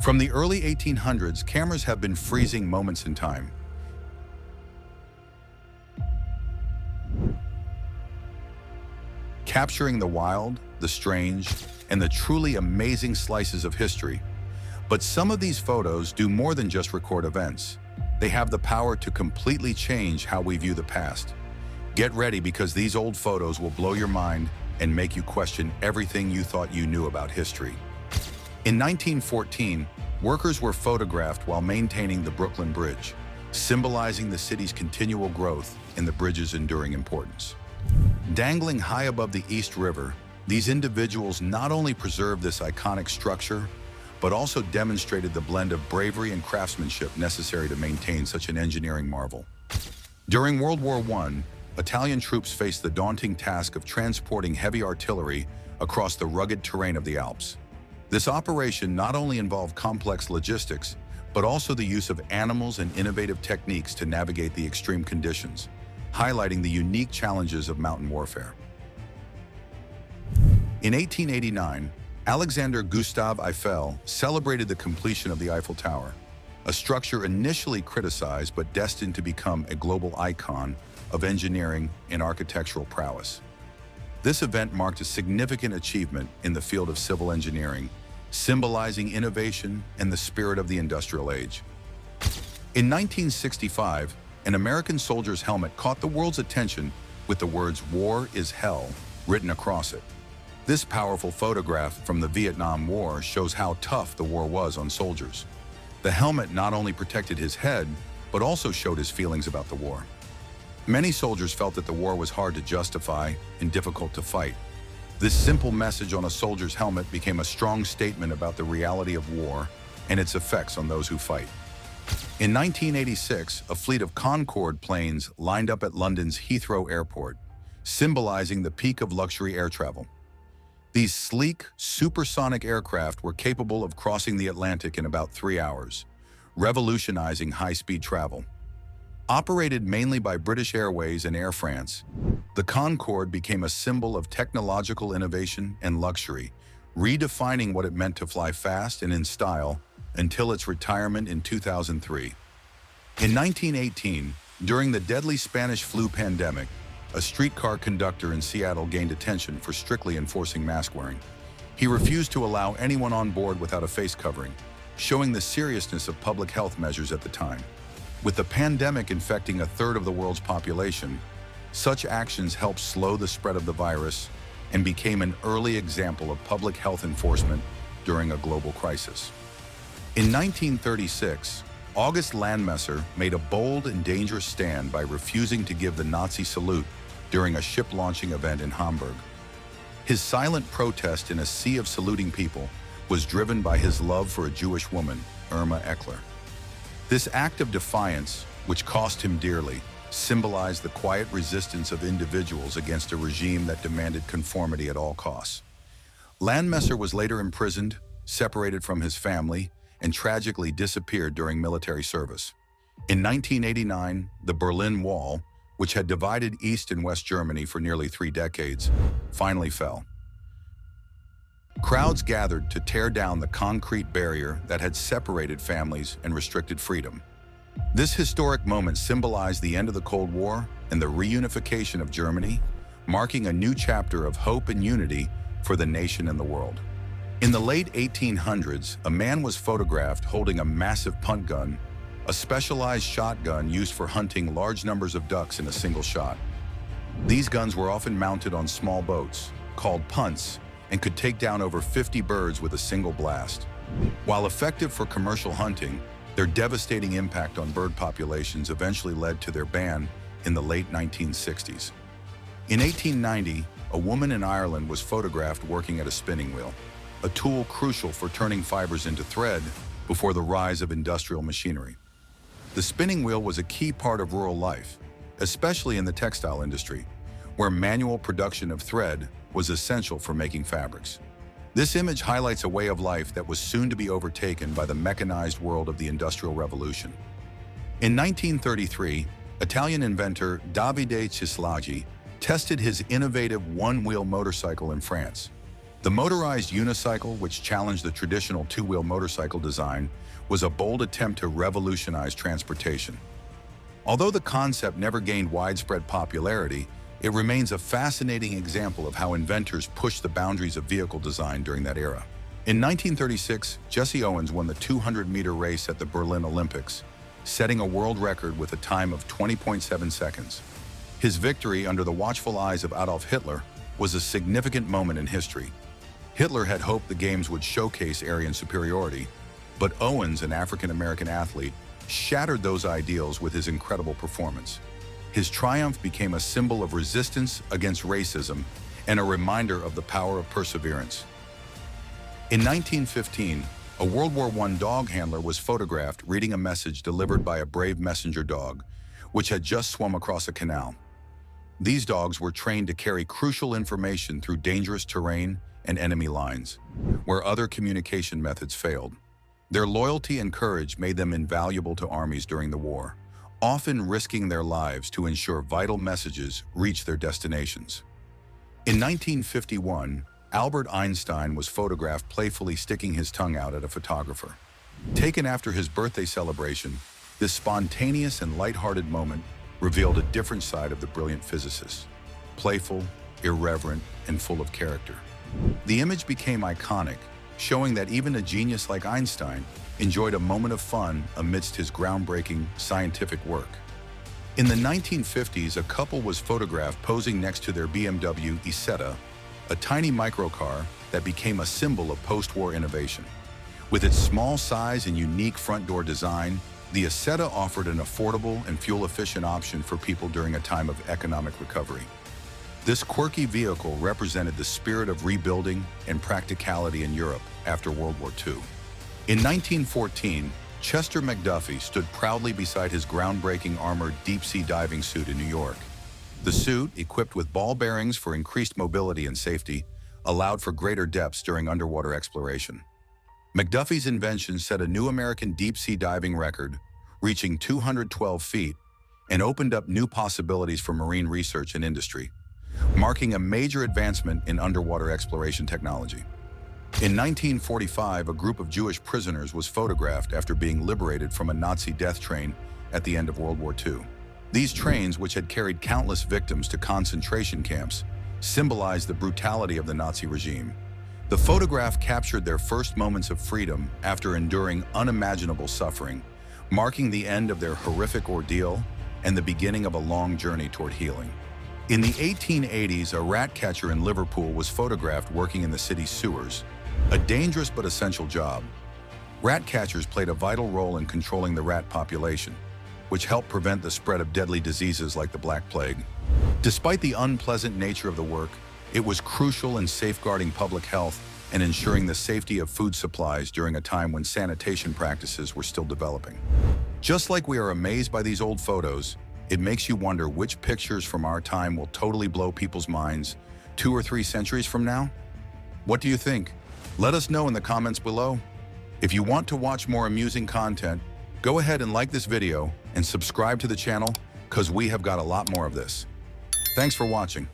From the early 1800s, cameras have been freezing moments in time, capturing the wild, the strange, and the truly amazing slices of history. But some of these photos do more than just record events. They have the power to completely change how we view the past. Get ready, because these old photos will blow your mind and make you question everything you thought you knew about history. In 1914, workers were photographed while maintaining the Brooklyn Bridge, symbolizing the city's continual growth and the bridge's enduring importance. Dangling high above the East River, these individuals not only preserved this iconic structure, but also demonstrated the blend of bravery and craftsmanship necessary to maintain such an engineering marvel. During World War I, Italian troops faced the daunting task of transporting heavy artillery across the rugged terrain of the Alps. This operation not only involved complex logistics, but also the use of animals and innovative techniques to navigate the extreme conditions, highlighting the unique challenges of mountain warfare. In 1889, Alexander Gustave Eiffel celebrated the completion of the Eiffel Tower, a structure initially criticized but destined to become a global icon of engineering and architectural prowess. This event marked a significant achievement in the field of civil engineering, symbolizing innovation and the spirit of the industrial age. In 1965, an American soldier's helmet caught the world's attention with the words "War is hell" written across it. This powerful photograph from the Vietnam War shows how tough the war was on soldiers. The helmet not only protected his head, but also showed his feelings about the war. Many soldiers felt that the war was hard to justify and difficult to fight. This simple message on a soldier's helmet became a strong statement about the reality of war and its effects on those who fight. In 1986, a fleet of Concorde planes lined up at London's Heathrow Airport, symbolizing the peak of luxury air travel. These sleek, supersonic aircraft were capable of crossing the Atlantic in about 3 hours, revolutionizing high-speed travel. Operated mainly by British Airways and Air France, the Concorde became a symbol of technological innovation and luxury, redefining what it meant to fly fast and in style until its retirement in 2003. In 1918, during the deadly Spanish flu pandemic, a streetcar conductor in Seattle gained attention for strictly enforcing mask wearing. He refused to allow anyone on board without a face covering, showing the seriousness of public health measures at the time. With the pandemic infecting a third of the world's population, such actions helped slow the spread of the virus and became an early example of public health enforcement during a global crisis. In 1936, August Landmesser made a bold and dangerous stand by refusing to give the Nazi salute during a ship launching event in Hamburg. His silent protest in a sea of saluting people was driven by his love for a Jewish woman, Irma Eckler. This act of defiance, which cost him dearly, symbolized the quiet resistance of individuals against a regime that demanded conformity at all costs. Landmesser was later imprisoned, separated from his family, and tragically disappeared during military service. In 1989, the Berlin Wall, which had divided East and West Germany for nearly 3 decades, finally fell. Crowds gathered to tear down the concrete barrier that had separated families and restricted freedom. This historic moment symbolized the end of the Cold War and the reunification of Germany, marking a new chapter of hope and unity for the nation and the world. In the late 1800s, a man was photographed holding a massive punt gun, a specialized shotgun used for hunting large numbers of ducks in a single shot. These guns were often mounted on small boats, called punts, and could take down over 50 birds with a single blast. While effective for commercial hunting, their devastating impact on bird populations eventually led to their ban in the late 1960s. In 1890, a woman in Ireland was photographed working at a spinning wheel, a tool crucial for turning fibers into thread before the rise of industrial machinery. The spinning wheel was a key part of rural life, especially in the textile industry, where manual production of thread was essential for making fabrics. This image highlights a way of life that was soon to be overtaken by the mechanized world of the Industrial Revolution. In 1933, Italian inventor Davide Cislagi tested his innovative one-wheel motorcycle in France. The motorized unicycle, which challenged the traditional two-wheel motorcycle design, was a bold attempt to revolutionize transportation. Although the concept never gained widespread popularity, it remains a fascinating example of how inventors pushed the boundaries of vehicle design during that era. In 1936, Jesse Owens won the 200-meter race at the Berlin Olympics, setting a world record with a time of 20.7 seconds. His victory under the watchful eyes of Adolf Hitler was a significant moment in history. Hitler had hoped the Games would showcase Aryan superiority, but Owens, an African-American athlete, shattered those ideals with his incredible performance. His triumph became a symbol of resistance against racism and a reminder of the power of perseverance. In 1915, a World War I dog handler was photographed reading a message delivered by a brave messenger dog, which had just swum across a canal. These dogs were trained to carry crucial information through dangerous terrain and enemy lines, where other communication methods failed. Their loyalty and courage made them invaluable to armies during the war, often risking their lives to ensure vital messages reached their destinations. In 1951, Albert Einstein was photographed playfully sticking his tongue out at a photographer. Taken after his birthday celebration, this spontaneous and lighthearted moment revealed a different side of the brilliant physicist: playful, irreverent, and full of character. The image became iconic, showing that even a genius like Einstein enjoyed a moment of fun amidst his groundbreaking scientific work. In the 1950s, a couple was photographed posing next to their BMW Isetta, a tiny microcar that became a symbol of post-war innovation. With its small size and unique front door design, the Isetta offered an affordable and fuel-efficient option for people during a time of economic recovery. This quirky vehicle represented the spirit of rebuilding and practicality in Europe after World War II. In 1914, Chester McDuffie stood proudly beside his groundbreaking armored deep-sea diving suit in New York. The suit, equipped with ball bearings for increased mobility and safety, allowed for greater depths during underwater exploration. McDuffie's invention set a new American deep-sea diving record, reaching 212 feet, and opened up new possibilities for marine research and industry, marking a major advancement in underwater exploration technology. In 1945, a group of Jewish prisoners was photographed after being liberated from a Nazi death train at the end of World War II. These trains, which had carried countless victims to concentration camps, symbolized the brutality of the Nazi regime. The photograph captured their first moments of freedom after enduring unimaginable suffering, marking the end of their horrific ordeal and the beginning of a long journey toward healing. In the 1880s, a rat catcher in Liverpool was photographed working in the city's sewers, a dangerous but essential job. Rat catchers played a vital role in controlling the rat population, which helped prevent the spread of deadly diseases like the Black Plague. Despite the unpleasant nature of the work, it was crucial in safeguarding public health and ensuring the safety of food supplies during a time when sanitation practices were still developing. Just like we are amazed by these old photos, it makes you wonder which pictures from our time will totally blow people's minds 2 or 3 centuries from now? What do you think? Let us know in the comments below. If you want to watch more amusing content, go ahead and like this video and subscribe to the channel, because we have got a lot more of this. Thanks for watching.